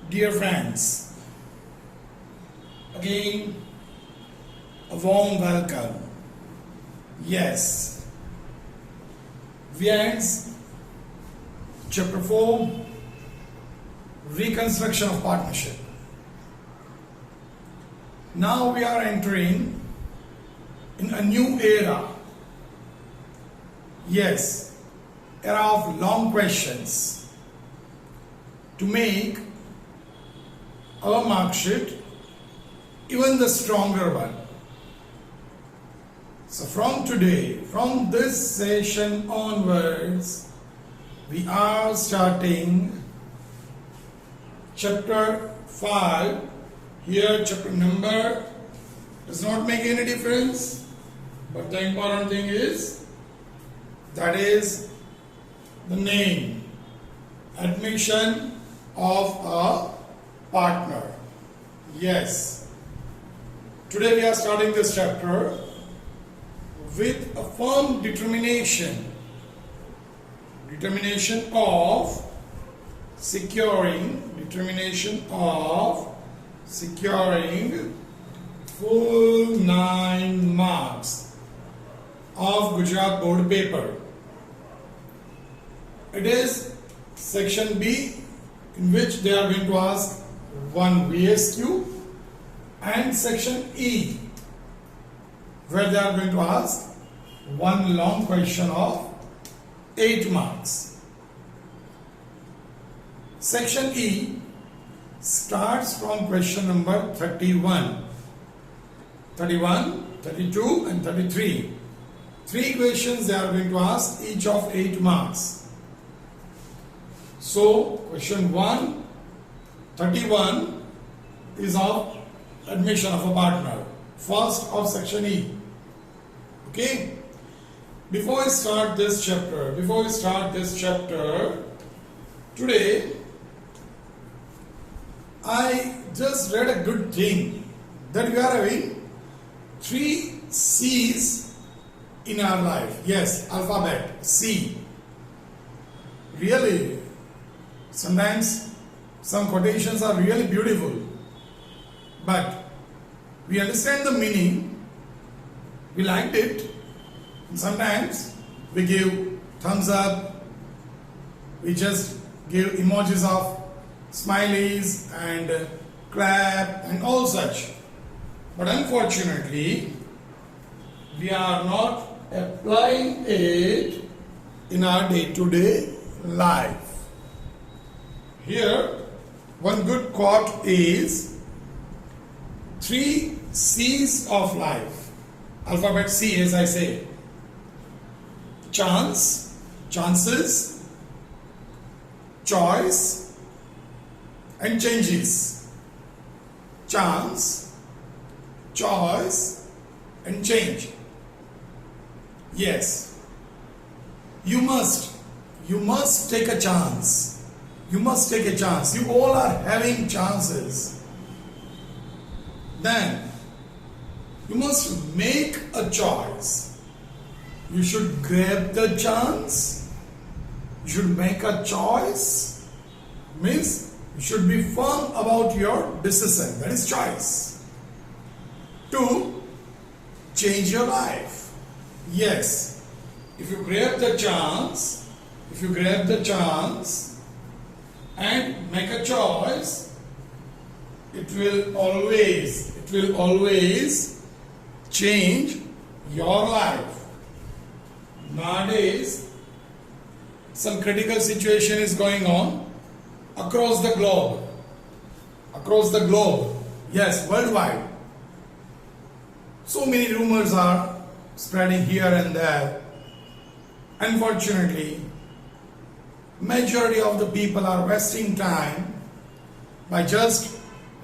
Dear friends, again a warm welcome. Yes, we ends chapter 4, reconstruction of partnership. Now we are entering in a new era. Yes, era of long questions to make our mark sheet even the stronger one. So from today, from this session onwards, we are starting chapter 5. Here chapter number does not make any difference, but the important thing is that is the name, admission of a partner. Yes, today we are starting this chapter with a firm determination of securing full 9 marks of Gujarat board paper. It is section B, in which they are going to ask one VSQ, and section E, where they are going to ask one long question of 8 marks. Section E starts from question number 31, 32 and 33. 3 questions they are going to ask, each of 8 marks. So question 1, 31 is of admission of a partner, first of section E. Okay? Before I start this chapter, today I just read a good thing that we are having 3 C's in our life. Yes, alphabet, C. Really, sometimes some quotations are really beautiful, but we understand the meaning, we liked it, and sometimes we give thumbs up, we just give emojis of smileys and clap and all such. But unfortunately, we are not applying it in our day-to-day life. Here, one good quote is 3 C's of life. Alphabet C, as I say. Chance, chances, choice, and changes. Chance, choice, and change. Yes, you must take a chance. You must take a chance. You all are having chances. Then you must make a choice. You should grab the chance. You should make a choice. Means you should be firm about your decision. That is choice. To change your life. Yes. If you grab the chance and make a choice, it will always change your life. Nowadays, some critical situation is going on across the globe. Yes, worldwide. So many rumors are spreading here and there. Unfortunately, majority of the people are wasting time by just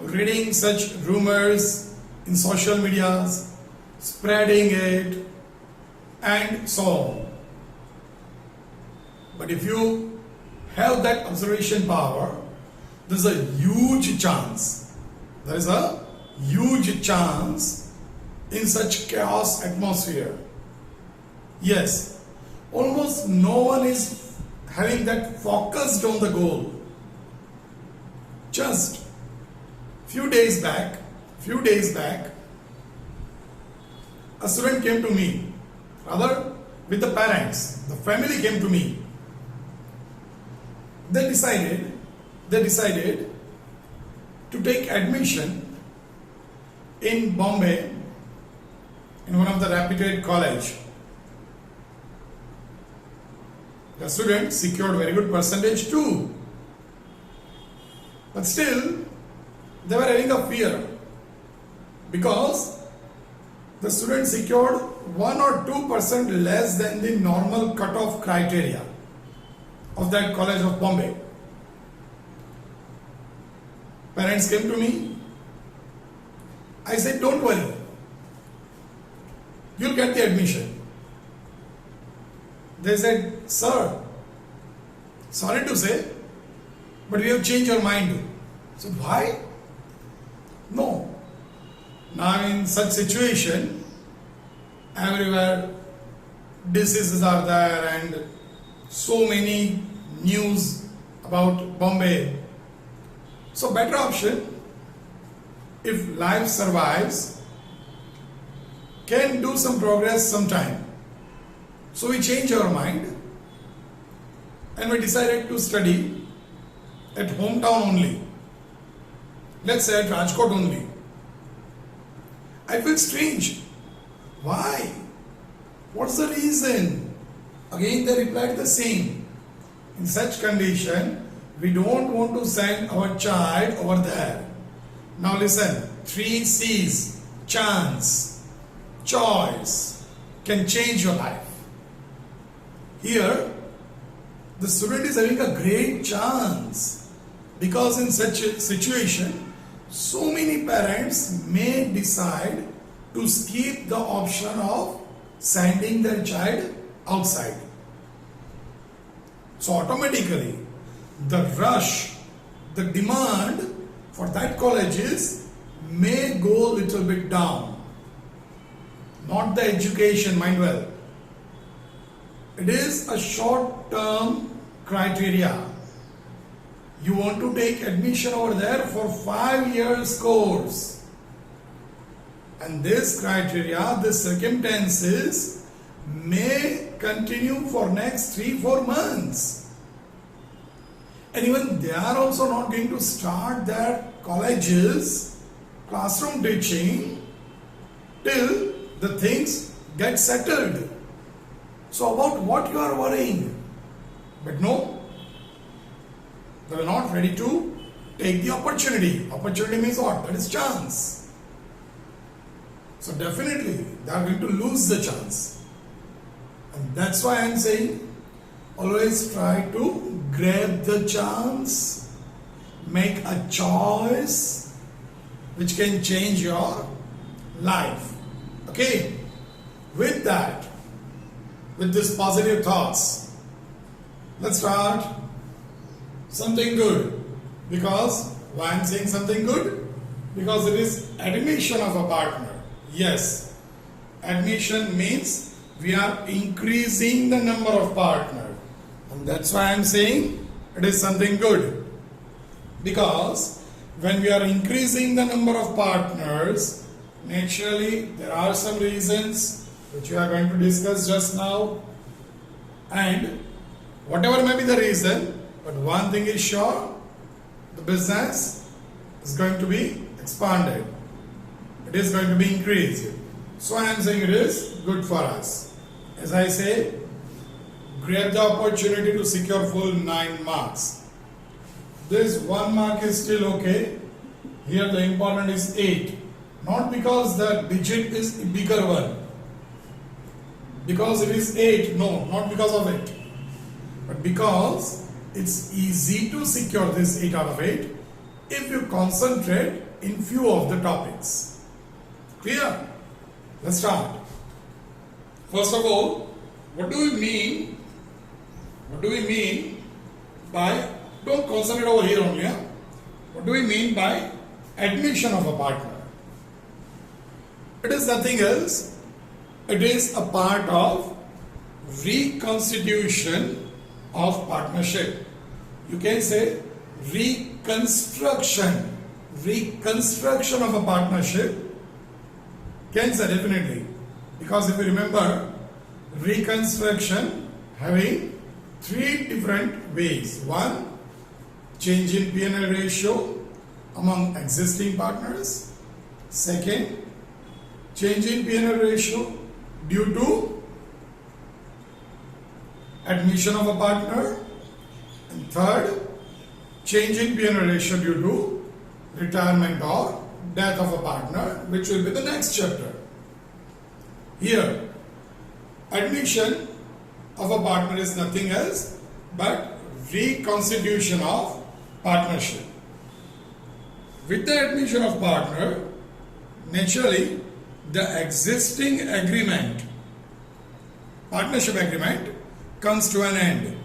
reading such rumors in social medias, spreading it, and so on. But if you have that observation power, there's a huge chance. There is a huge chance in such chaos atmosphere. Yes, almost no one is having that focused on the goal. Just few days back, a student came to me, rather with the parents, the family came to me. They decided to take admission in Bombay in one of the reputed college. The student secured very good percentage too. But still, they were having a fear because the student secured 1 or 2% less than the normal cutoff criteria of that college of Bombay. Parents came to me. I said, don't worry, you'll get the admission. They said, sir, sorry to say, but we have changed our mind. So why? No. Now in such situation, everywhere diseases are there and so many news about Bombay. So better option, if life survives, can do some progress sometime. So we changed our mind and we decided to study at hometown only. Let's say at Rajkot only. I feel strange. Why? What's the reason? Again they replied the same. In such condition, we don't want to send our child over there. Now listen, 3 C's, chance, choice, can change your life. Here, the student is having a great chance because in such a situation, so many parents may decide to skip the option of sending their child outside. So automatically, the rush, the demand for that colleges may go a little bit down. Not the education, mind well. It is a short-term criteria. You want to take admission over there for 5 years course. And this criteria, this circumstances may continue for next 3-4 months. And even they are also not going to start their colleges, classroom teaching till the things get settled. So about what you are worrying? But no, they are not ready to take the opportunity. Opportunity means what? That is chance. So definitely they are going to lose the chance. And that's why I am saying, always try to grab the chance, make a choice which can change your life. Okay, with that, with these positive thoughts, let's start something good. Because why I am saying something good? Because it is admission of a partner. Yes, admission means we are increasing the number of partners. And that's why I am saying it is something good. Because when we are increasing the number of partners, naturally there are some reasons which we are going to discuss just now. And whatever may be the reason, but one thing is sure, the business is going to be expanded. It is going to be increased. So I am saying it is good for us. As I say, grab the opportunity to secure full 9 marks. This 1 mark is still okay. Here the important is 8. Not because the digit is a bigger one. Because it is 8. No, not because of it. But because it's easy to secure this 8 out of 8 if you concentrate in few of the topics. Clear? Let's start. First of all, what do we mean? What do we mean by, don't concentrate over here only, huh? What do we mean by admission of a partner? It is nothing else. It is a part of reconstitution of partnership. You can say reconstruction of a partnership. Cancer, definitely, because if you remember, reconstruction having three different ways. One, change in P&L ratio among existing partners. Second, change in P&L ratio due to admission of a partner. And third, change in P&L ratio due to retirement or death of a partner, which will be the next chapter. Here, admission of a partner is nothing else but reconstitution of partnership. With the admission of partner, naturally, the existing agreement, partnership agreement, comes to an end.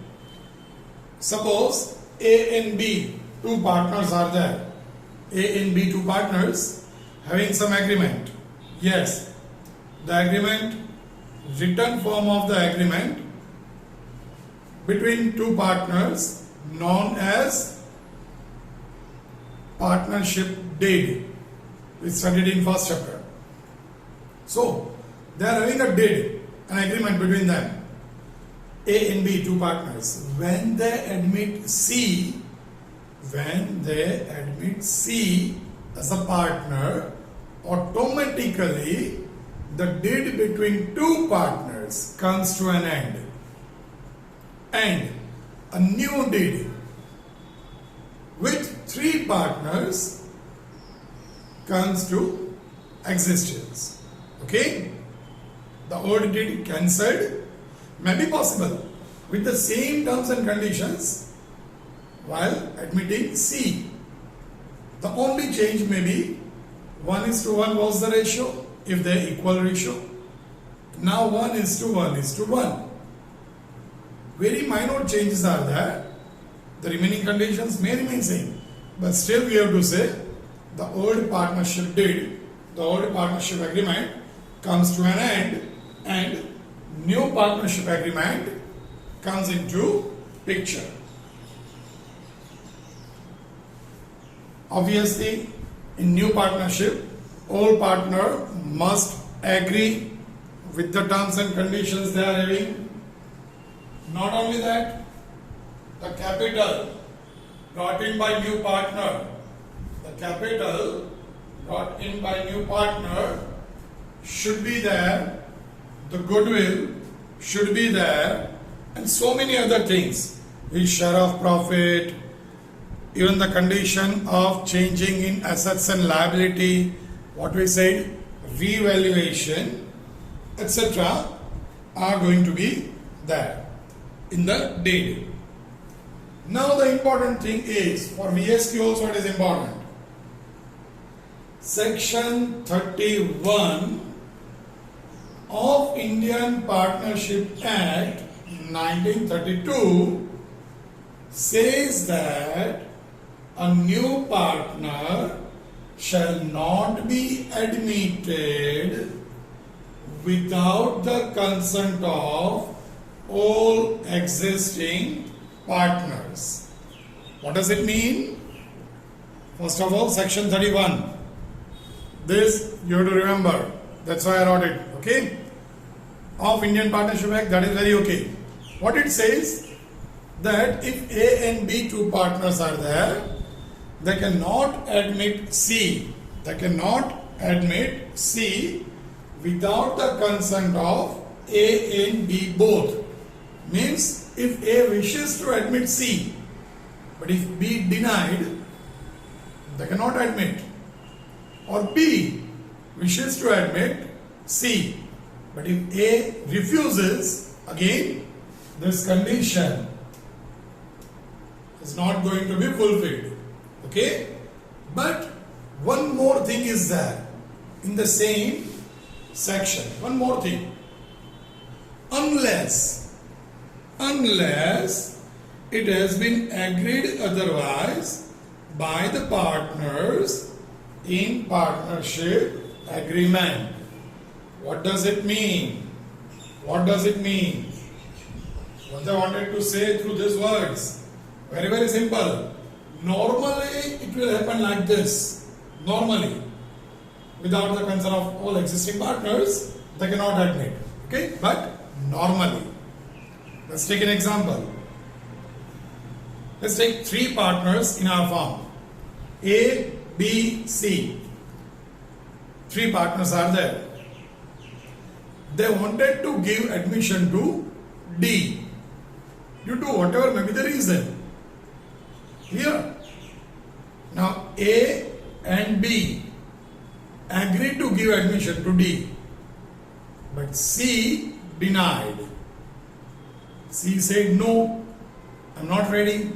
Suppose A and B, two partners are there. A and B, two partners having some agreement. Yes, the agreement, written form of the agreement between two partners known as partnership deed. We studied in first chapter. So, they are having a deed, an agreement between them. A and B, two partners. When they admit C as a partner, automatically the deed between two partners comes to an end. And a new deed with three partners comes to existence. Okay? The old deed cancelled may be possible with the same terms and conditions while admitting C. The only change may be 1:1 was the ratio if they are equal ratio. Now 1:1:1. Very minor changes are there. The remaining conditions may remain same, but still we have to say the old partnership deed, the old partnership agreement comes to an end and new partnership agreement comes into picture. Obviously, in new partnership, all partner must agree with the terms and conditions they are having. Not only that, the capital brought in by new partner, should be there, the goodwill should be there, and so many other things. His share of profit, even the condition of changing in assets and liability, what we said, revaluation, etc. are going to be there in the deed. Now the important thing is, for VSQ also it is important. Section 31 of Indian Partnership Act 1932 says that a new partner shall not be admitted without the consent of all existing partners. What does it mean? First of all, section 31. This you have to remember. That's why I wrote it. Okay? Of Indian Partnership Act, that is very okay. What it says, that if A and B, two partners are there, they cannot admit C. Without the consent of A and B both. Means if A wishes to admit C, but if B denied, they cannot admit. Or B wishes to admit C, but if A refuses, again this condition is not going to be fulfilled. Okay? But one more thing is there in the same section. One more thing. Unless it has been agreed otherwise by the partners in partnership agreement. What does it mean? What they wanted to say through these words? Very, very simple. Normally it will happen like this. Normally, without the consent of all existing partners, they cannot admit. Okay, but normally. Let's take an example. Let's take three partners in our firm. A, B, C. Three partners are there. They wanted to give admission to D due to whatever may be the reason. Here. Now A and B agreed to give admission to D, but C denied. C said, no, I'm not ready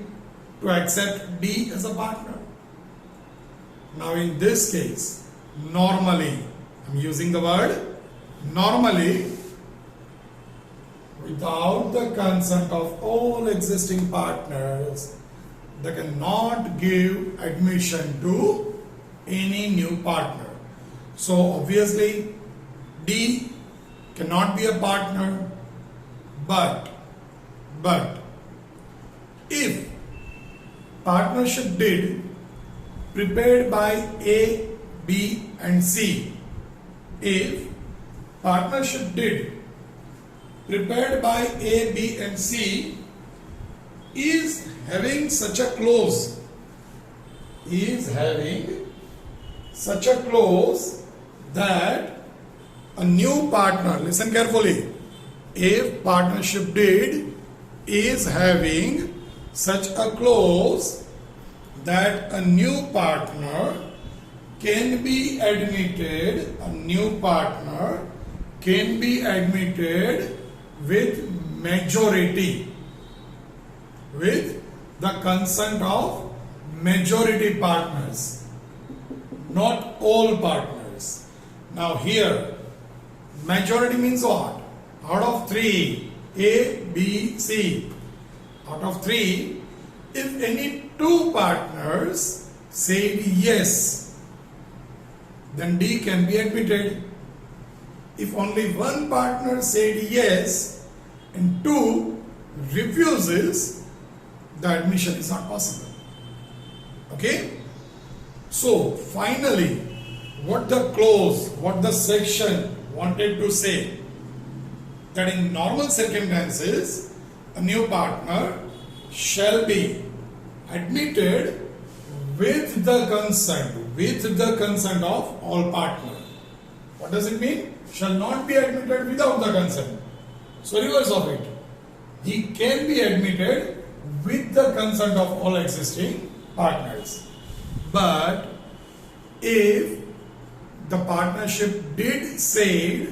to accept D as a partner. Now in this case, normally, I'm using the word normally, without the consent of all existing partners, they cannot give admission to any new partner. So obviously D cannot be a partner, but if partnership deed prepared by A, B and C, if partnership deed prepared by A, B and C is having such a clause, that a new partner, listen carefully, if partnership deed is having such a clause that a new partner can be admitted, with majority, with the consent of majority partners, not all partners. Now here, majority means what? Out of three, A, B, C, out of three, if any two partners said yes, then D can be admitted. If only one partner said yes and two refuses, the admission is not possible. Okay? So finally, what the section wanted to say, that in normal circumstances, a new partner shall be admitted with the consent of all partners. What does it mean? Shall not be admitted without the consent. So reverse of it. He can be admitted with the consent of all existing partners. But if the partnership did say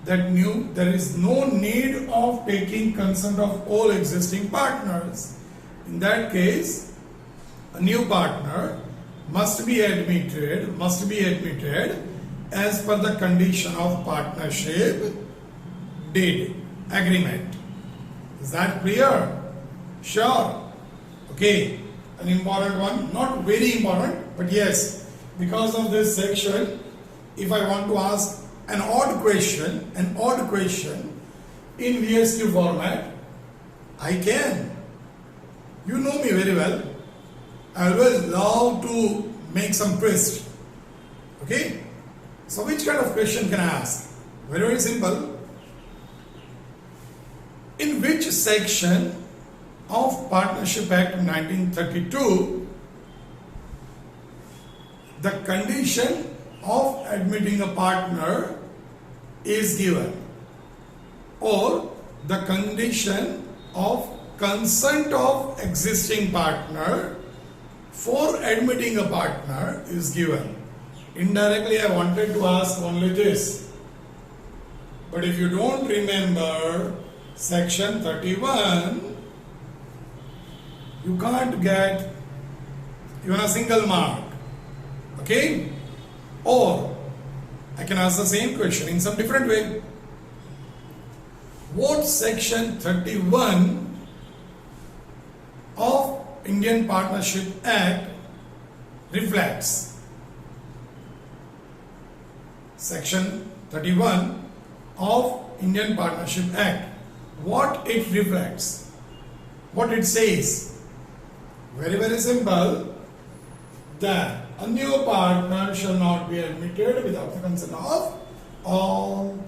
that there is no need of taking consent of all existing partners, in that case, a new partner must be admitted as per the condition of partnership deed agreement. Is that clear? Sure. Okay. An important one, not very important, but yes, because of this section, if I want to ask an odd question in VSQ format, I can. You know me very well. I always love to make some twist. Okay? So which kind of question can I ask? Very, very simple. In which section of Partnership Act 1932 the condition of admitting a partner is given, or the condition of consent of existing partner for admitting a partner is given? Indirectly, I wanted to ask only this. But if you don't remember section 31, you can't get even a single mark. Okay? Or I can ask the same question in some different way. What section 31 of Indian Partnership Act reflects? Section 31 of Indian Partnership Act. What it reflects? What it says? Very, very simple. That a new partner shall not be admitted without the consent of all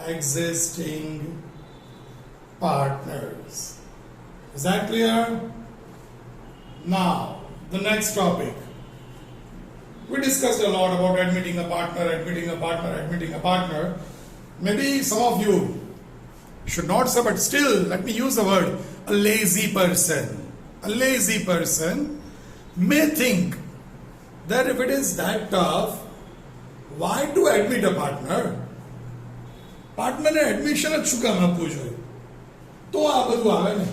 existing partners. Is that clear? Now, the next topic. We discussed a lot about admitting a partner. Maybe some of you should not say, but still, let me use the word, a lazy person. A lazy person may think that if it is that tough, why to admit a partner? Partner ને admission જ શું કામ આપવું જોઈએ? તો આ બધું આવે ને.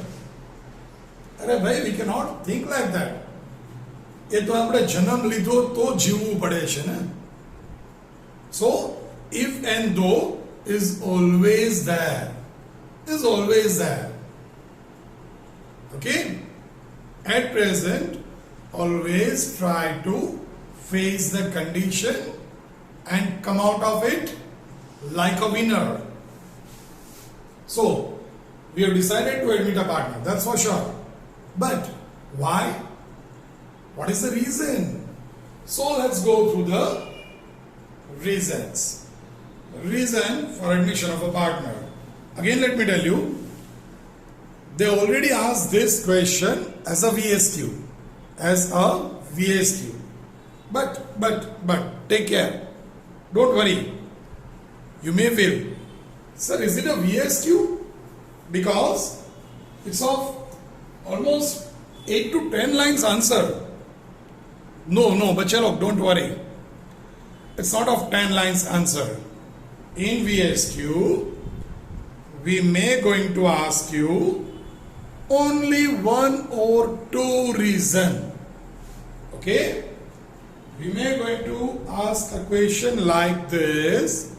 અરે ભાઈ, we cannot think like that. એ તો આપણે જન્મ લીધો તો જીવવું પડે છે ને. So, if and though is always there. Is always there. Okay? At present, always try to face the condition and come out of it like a winner. So, we have decided to admit a partner, that's for sure. But why? What is the reason? So, let's go through the reasons. Reason for admission of a partner. Again, let me tell you, they already asked this question as a VSQ. As a VSQ. But, take care. Don't worry. You may feel, sir, is it a VSQ? Because it's of almost 8 to 10 lines answer. No, but chalo, don't worry. It's not of 10 lines answer. In VSQ, we may going to ask you only one or two reason. Okay? We may going to ask a question like this.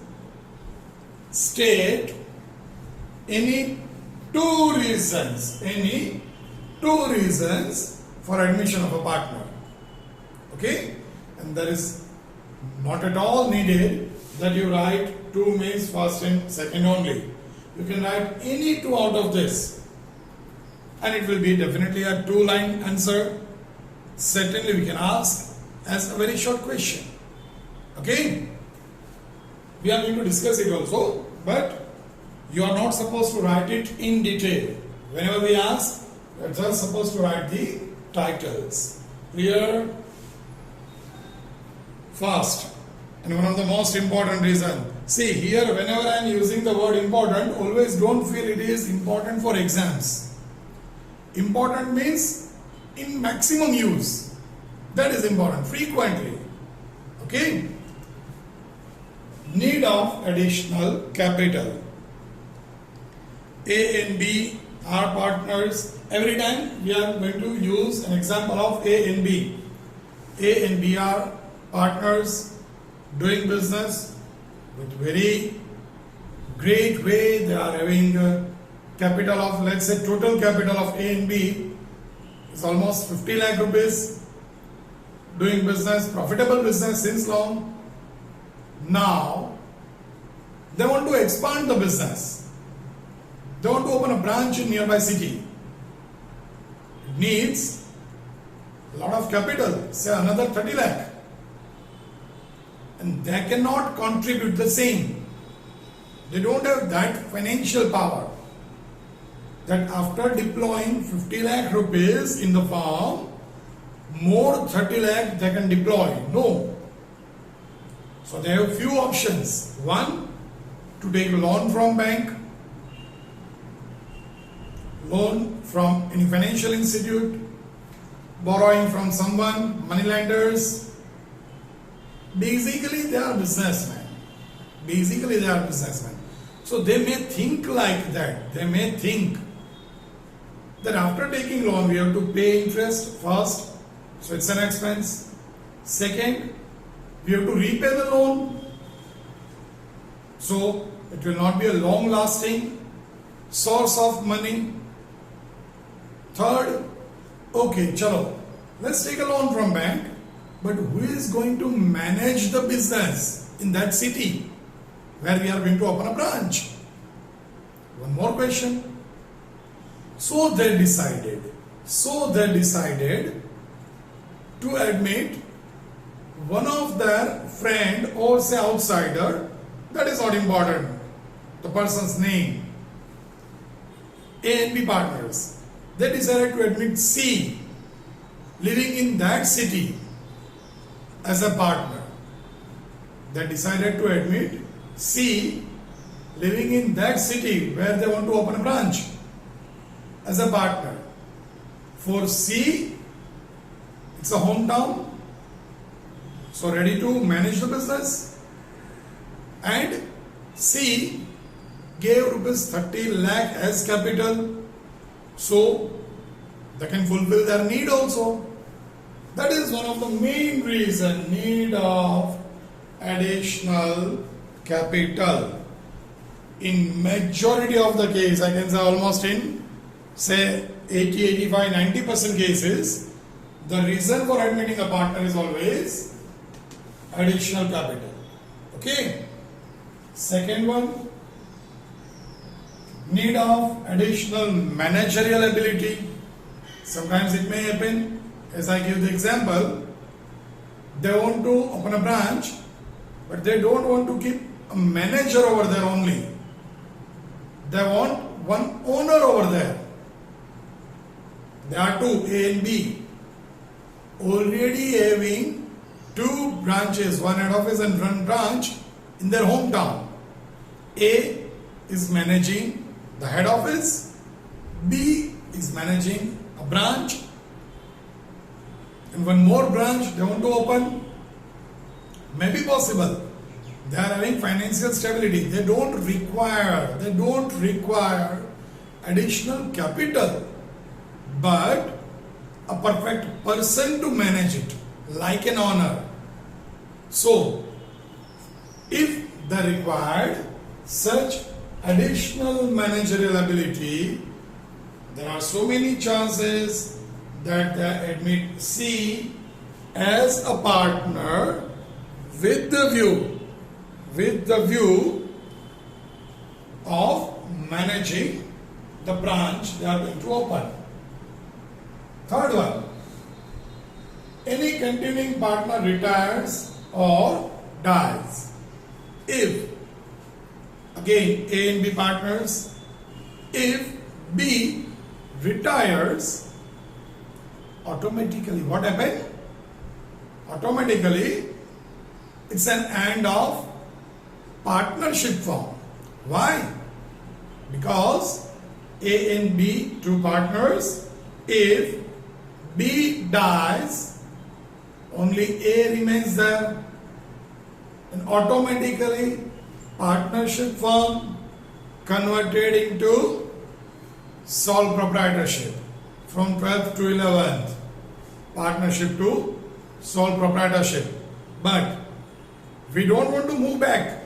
State any two reasons for admission of a partner. Okay? And that is not at all needed that you write two means first and second only. You can write any two out of this. And it will be definitely a 2-line answer. Certainly we can ask as a very short question. Okay? We are going to discuss it also, but you are not supposed to write it in detail. Whenever we ask, you are just supposed to write the titles. Clear? First, and one of the most important reason. See here, whenever I am using the word important, always don't feel it is important for exams. Important means in maximum use. That is important, frequently. Okay? Need of additional capital. A and B are partners. Every time we are going to use an example of A and B. A and B are partners doing business with very great way. They are having a capital of, let's say, total capital of A and B is almost 50 lakh rupees. Doing business, profitable business since long. Now, they want to expand the business. They want to open a branch in nearby city. It needs a lot of capital, say another 30 lakh. And they cannot contribute the same. They don't have that financial power that after deploying 50 lakh rupees in the farm, more 30 lakh they can deploy. No. So they have few options. One, to take a loan from bank, loan from any financial institute, borrowing from someone, money lenders. Basically they are businessmen. So they may think like that. They may think that after taking loan we have to pay interest first. So it's an expense. Second, we have to repay the loan. So it will not be a long lasting source of money. Third, okay, chalo, let's take a loan from bank, but who is going to manage the business in that city where we are going to open a branch? One more question. So they decided, So they decided to admit one of their friend or say outsider, that is not important, the person's name. A and B partners. They decided to admit C living in that city as a partner. They decided to admit C living in that city where they want to open a branch as a partner. For C, it's a hometown, so ready to manage the business, and C gave rupees 30 lakh as capital, so they can fulfill their need also. That is one of the main reason, need of additional capital. In majority of the case, I can say almost in say 80, 85, 90% cases, the reason for admitting a partner is always additional capital. Okay. Second one, need of additional managerial ability. Sometimes it may happen, as I give the example, they want to open a branch, but they don't want to keep a manager over there only. They want one owner over there. There are two, A and B, already having two branches, one head office and one branch in their hometown. A is managing the head office, B is managing a branch, and one more branch they want to open. May be possible. They are having financial stability. They don't require additional capital, but a perfect person to manage it, like an owner. So, if they required such additional managerial ability, there are so many chances that they admit C as a partner with the view of managing the branch they are going to open. Third one, any continuing partner retires or dies. If, again, A and B partners, if B retires, automatically what happened? Automatically it's an end of partnership form. Why? Because A and B, two partners, if B dies, only A remains there, and automatically partnership form converted into sole proprietorship. From 12th to 11th, partnership to sole proprietorship. But we don't want to move back.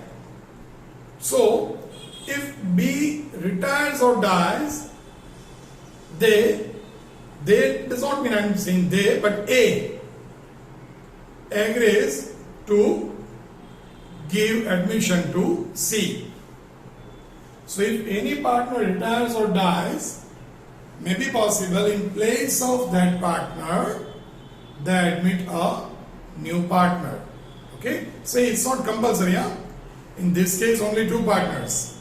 So, if B retires or dies, they does not mean I am saying they, but A agrees to give admission to C. So, if any partner retires or dies, may be possible in place of that partner, they admit a new partner. Okay, so it's not compulsory. In this case, only two partners.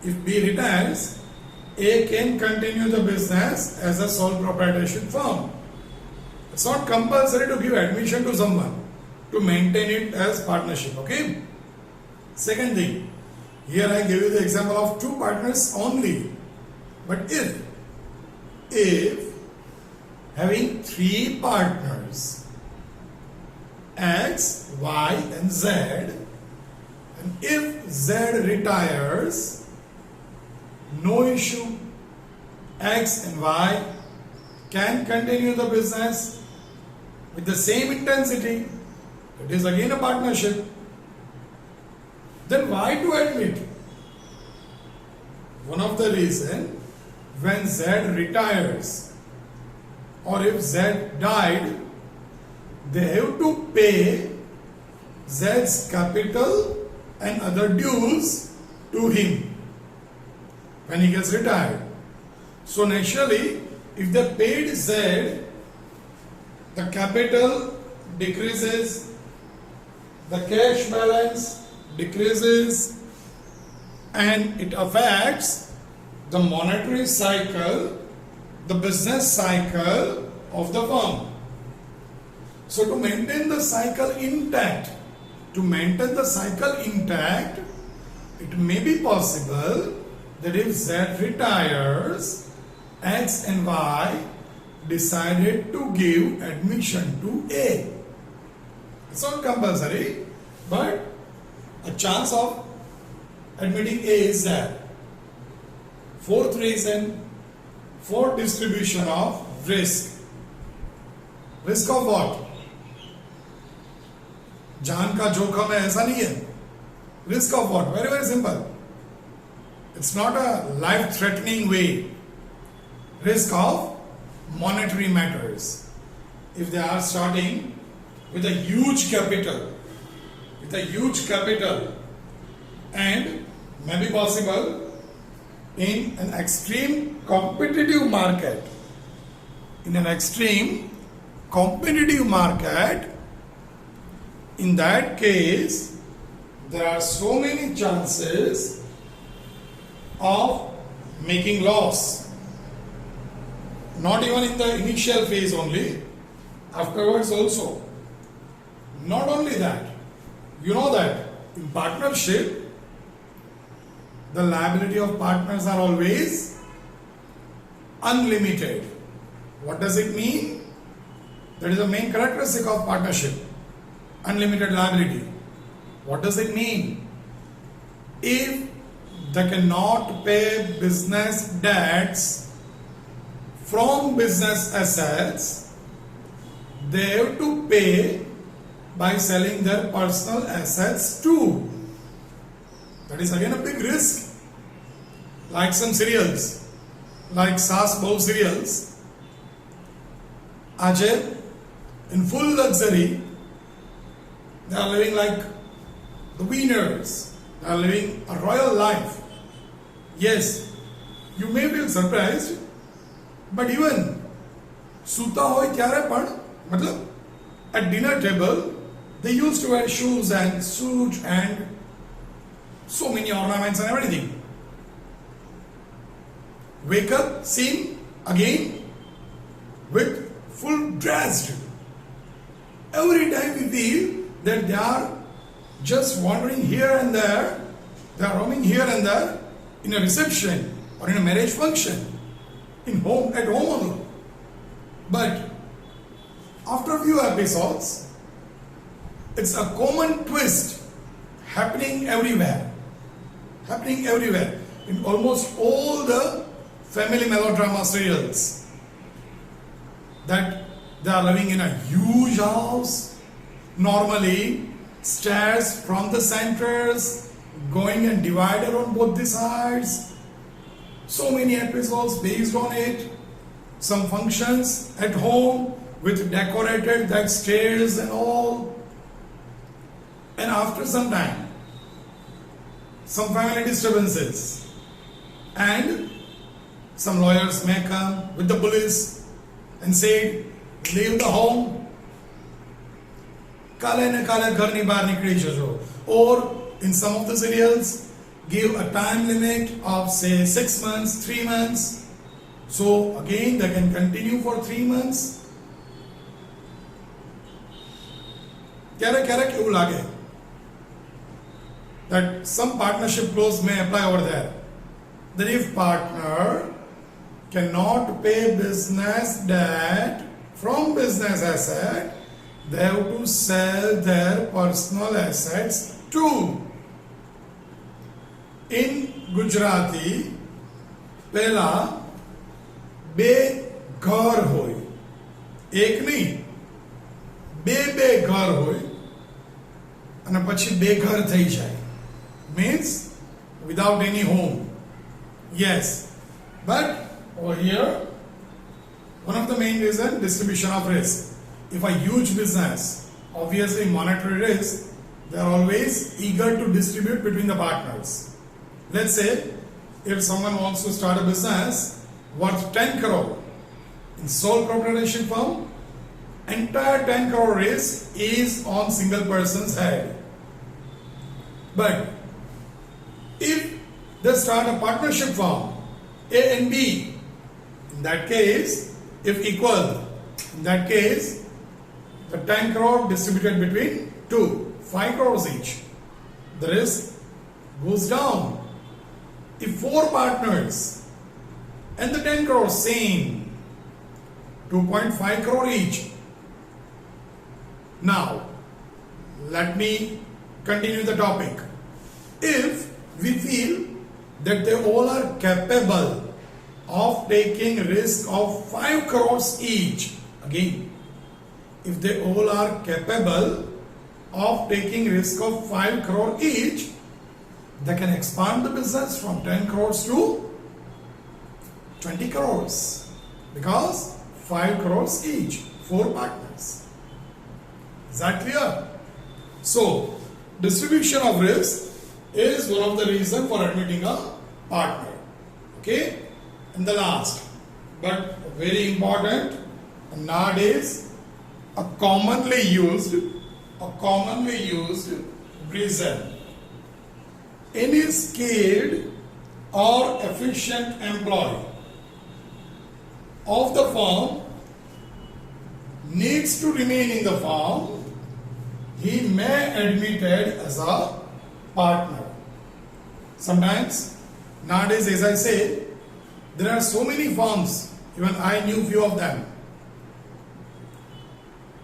If B retires, A can continue the business as a sole proprietorship firm. It's not compulsory to give admission to someone to maintain it as partnership. Okay. Second thing, here I give you the example of two partners only. But if having three partners, X, Y and Z, and if Z retires, no issue, X and Y can continue the business with the same intensity. It is again a partnership. Then why to admit? One of the reasons, when Z retires or if Z died, they have to pay Z's capital and other dues to him when he gets retired. So naturally, if they paid Z, the capital decreases, the cash balance decreases, and it affects the monetary cycle, the business cycle of the firm. So to maintain the cycle intact, it may be possible that if Z retires, X and Y decided to give admission to A. It's not compulsory, but a chance of admitting A is there. Fourth reason for distribution of risk. Risk of what? जान का जोखम है ऐसा नहीं है. Risk of what? Very, very simple. It's not a life-threatening way. Risk of monetary matters. If they are starting with a huge capital, and may be possible in an extreme competitive market, in that case, there are so many chances of making loss. Not even in the initial phase only, afterwards also. Not only that, you know that in partnership, the liability of partners are always unlimited. What does it mean? That is the main characteristic of partnership. Unlimited liability. What does it mean? If they cannot pay business debts from business assets, they have to pay by selling their personal assets too. That is again a big risk. Like some cereals, like Saas Bahu cereals, Ajay, in full luxury, they are living like the winners. They are living a royal life. Yes, you may feel surprised, but even suta hoy kya rahe pan, matlab at dinner table they used to wear shoes and suit and so many ornaments and everything. Wake up, seen again with full dressed. Every time we feel that they are just wandering here and there, they are roaming here and there in a reception or in a marriage function, at home only. But after a few episodes, it's a common twist happening everywhere. In almost all the family melodrama serials, that they are living in a huge house, normally stairs from the centers going and divided on both the sides. So many episodes based on it. Some functions at home with decorated that stairs and all. And after some time, some family disturbances, and some lawyers may come with the police and say, leave the home. Kale ne kale ghar ni bahar nikli jajo. Or in some of the serials, give a time limit of say 6 months, 3 months. So again, they can continue for 3 months. Kyara kyun lage? That some partnership clause may apply over there. That if partner cannot pay business debt from business asset, they have to sell their personal assets too. In Gujarati, pehla be ghar hoy, ek nahi, be ghar hoy, અને પછી બેઘર થઈ જાય. Means without any home. Yes, but over here, one of the main reasons, distribution of risk. If a huge business, obviously monetary risk, they are always eager to distribute between the partners. Let's say if someone wants to start a business worth 10 crore In sole proprietorship firm, entire 10 crore risk is on single person's head. But if they start a partnership firm, A and B, in that case, if equal, in that case, the 10 crore distributed between two, 5 crores each. The risk goes down. If 4 partners and the 10 crores same, 2.5 crore each. Now, let me continue the topic. If we feel that they all are capable of taking risk of 5 crores each, again, if they all are capable of taking risk of 5 crore each, they can expand the business from 10 crores to 20 crores because 5 crores each, 4 partners. Is that clear? So, distribution of risk is one of the reasons for admitting a partner. Okay? And the last, but very important, nowadays, a commonly used reason. Any skilled or efficient employee of the firm needs to remain in the firm, he may admitted as a partner. Sometimes, nowadays, as I say, there are so many firms, even I knew few of them.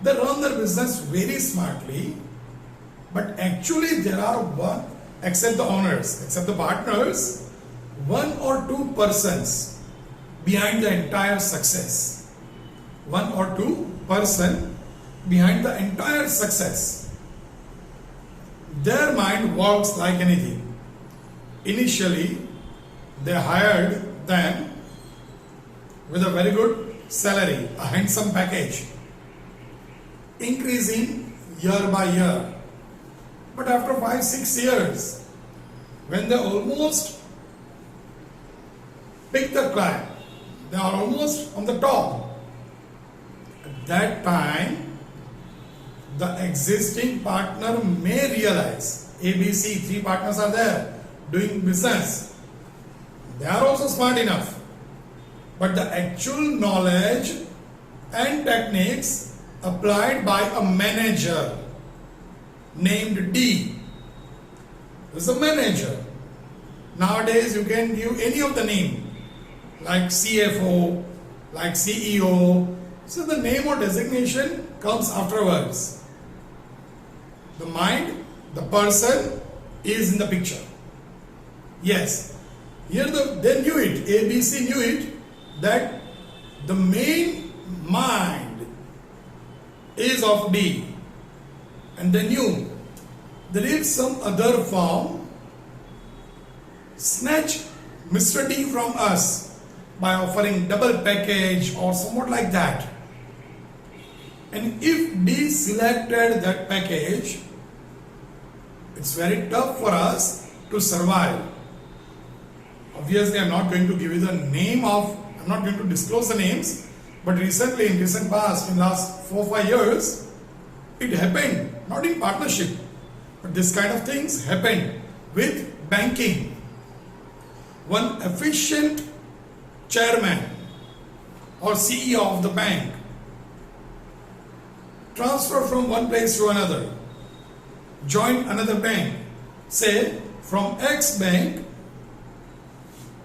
They run their business very smartly, but actually there are one, except the owners, except the partners, 1 or 2 persons behind the entire success. 1 or 2 person behind the entire success. Their mind works like anything. Initially, they hired them with a very good salary, a handsome package, increasing year by year. But after 5-6 years, when they almost pick the climb, they are almost on the top. At that time, the existing partner may realize, ABC, 3 partners are there doing business. They are also smart enough. But the actual knowledge and techniques applied by a manager named D. This is a manager. Nowadays you can give any of the name like CFO, like CEO. So the name or designation comes afterwards. The mind, the person is in the picture. Yes, here they knew it, ABC knew it, that the main mind is of D. And they knew that if some other firm snatch Mr. D from us by offering double package or somewhat like that, and if D selected that package, it's very tough for us to survive. Obviously, I'm not going to give you the name of, I'm not going to disclose the names, but recently, in recent past, in last 4-5 years, it happened, not in partnership, but this kind of things happened with banking. One efficient chairman or CEO of the bank transfer from one place to another, join another bank, say from X bank,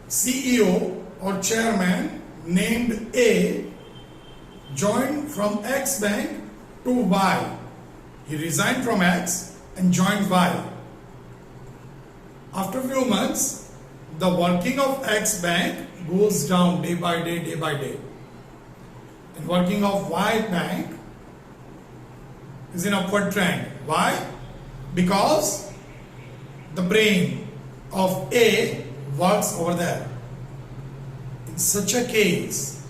CEO or chairman named A joined from X bank to Y. He resigned from X and joined Y. After a few months, the working of X bank goes down day by day, day by day. And working of Y bank is in upward trend. Why? Because the brain of A works over there. In such a case,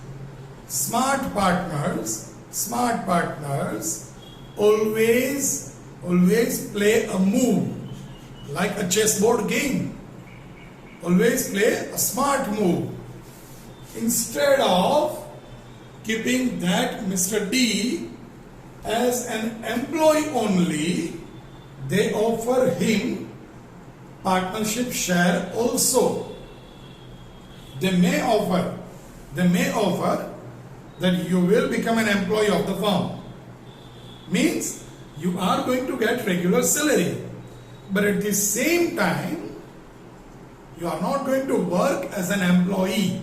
smart partners always play a move like a chessboard game. Always play a smart move. Instead of keeping that Mr. D as an employee only, they offer him partnership share also. They may offer that you will become an employee of the firm. Means you are going to get regular salary, but at the same time you are not going to work as an employee,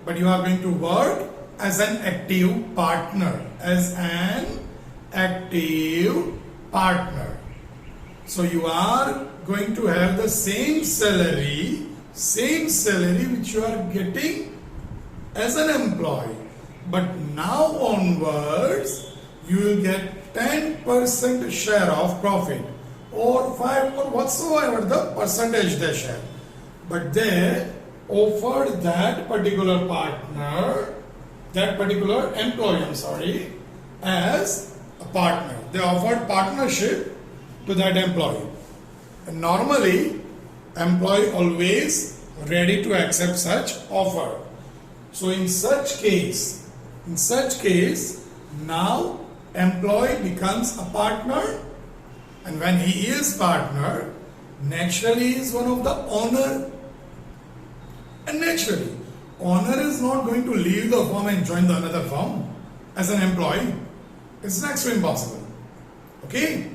but you are going to work as an active partner, So you are going to have the same salary which you are getting as an employee. But now onwards, you will get 10% share of profit or 5 or whatsoever the percentage they share. But they offered that particular employee, as a partner. They offered partnership to that employee. And normally, employee always ready to accept such offer. So in such case, now employee becomes a partner, and when he is partner, naturally he is one of the owner. And naturally, owner is not going to leave the firm and join the another firm as an employee. It's next to impossible. Okay?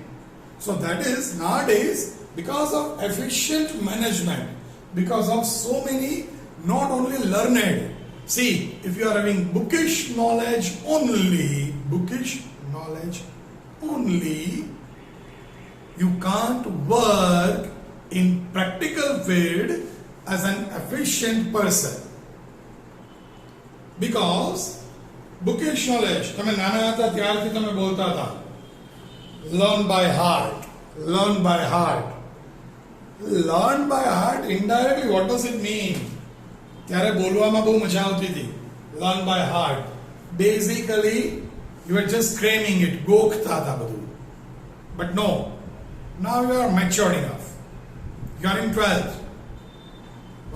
So that is nowadays, because of efficient management, because of so many not only learned. See, if you are having bookish knowledge only, you can't work in practical field as an efficient person. Because bookish knowledge, તમે નાના હતા ત્યારથી તમે બોલતા હતા, learn by heart. Indirectly, what does it mean? ત્યારે બોલવામાં બહુ મજા આવતી હતી. Learn by heart. Basically, you are just cramming it, ગોખતા હતા બધું. But no, now you are matured enough. You are in 12th.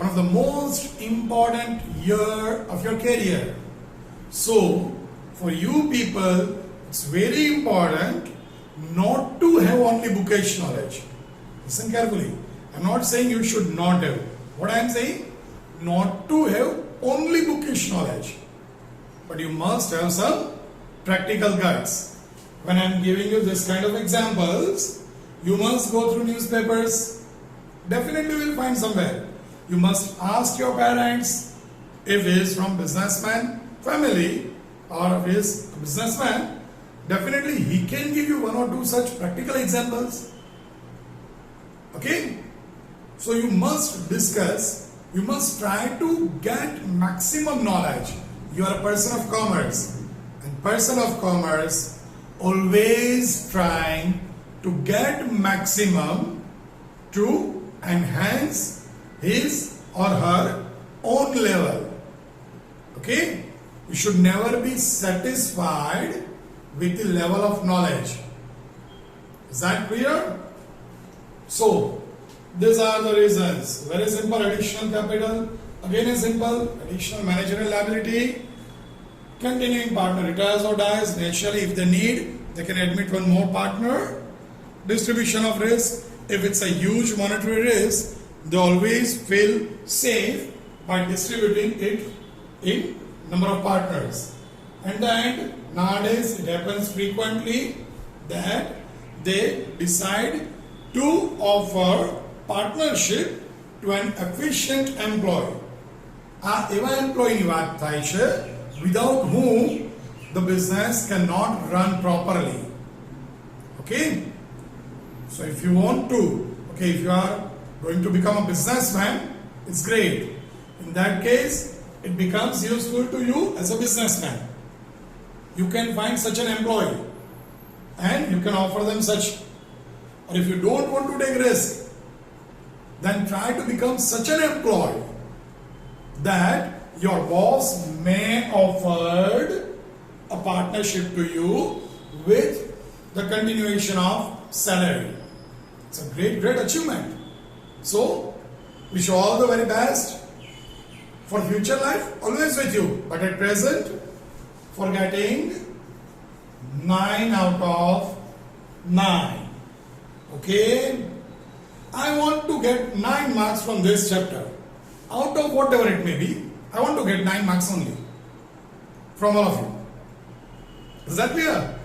One of the most important year of your career. So, for you people, it's very important not to have only bookish knowledge. Listen carefully. I'm not saying you should not have. What I am saying, not to have only bookish knowledge, but you must have some practical guts. When I'm giving you this kind of examples, you must go through newspapers. Definitely you will find somewhere. You must ask your parents if he is from businessman family or if he is a businessman. Definitely he can give you one or two such practical examples. Okay? So you must discuss, you must try to get maximum knowledge. You are a person of commerce, and person of commerce always trying to get maximum to enhance his or her own level. Okay? You should never be satisfied with the level of knowledge. Is that clear? So, these are the reasons. Very simple. Additional capital. Again is simple. Additional managerial liability. Continuing partner retires or dies. Naturally, if they need, they can admit one more partner. Distribution of risk. If it's a huge monetary risk, they always feel safe by distributing it in number of partners. And nowadays it happens frequently that they decide to offer partnership to an efficient employee. આ એવા એમ્પ્લોયીની વાત થાય છે without whom the business cannot run properly. Okay? So if you want to, if you are going to become a businessman, it's great. In that case, it becomes useful to you as a businessman. You can find such an employee and you can offer them such. Or if you don't want to take risk, then try to become such an employee that your boss may offer a partnership to you with the continuation of salary. It's a great achievement. So, wish you all the very best for future life, always with you. But at present, for getting 9 out of 9. Okay? I want to get 9 marks from this chapter. Out of whatever it may be, I want to get 9 marks only from all of you. Is that clear?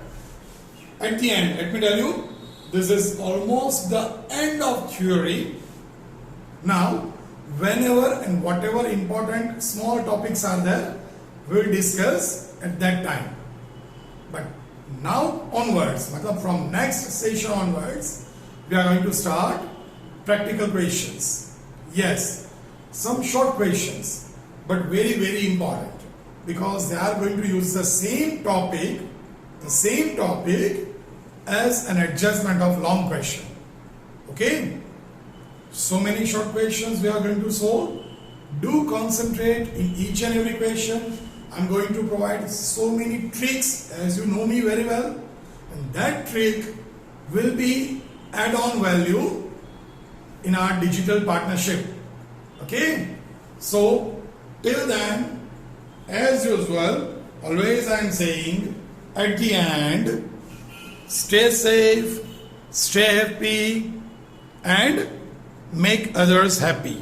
At the end, let me tell you, this is almost the end of theory. Now, whenever and whatever important small topics are there, we will discuss at that time. But now onwards, from next session onwards, we are going to start practical questions. Yes, some short questions, but very, very important, because they are going to use the same topic as an adjustment of long question. Okay? So many short questions we are going to solve. Do concentrate in each and every question. I'm going to provide so many tricks, as you know me very well, and that trick will be add-on value in our digital partnership. Okay? So till then, as usual, always I am saying at the end, stay safe, stay happy, and make others happy.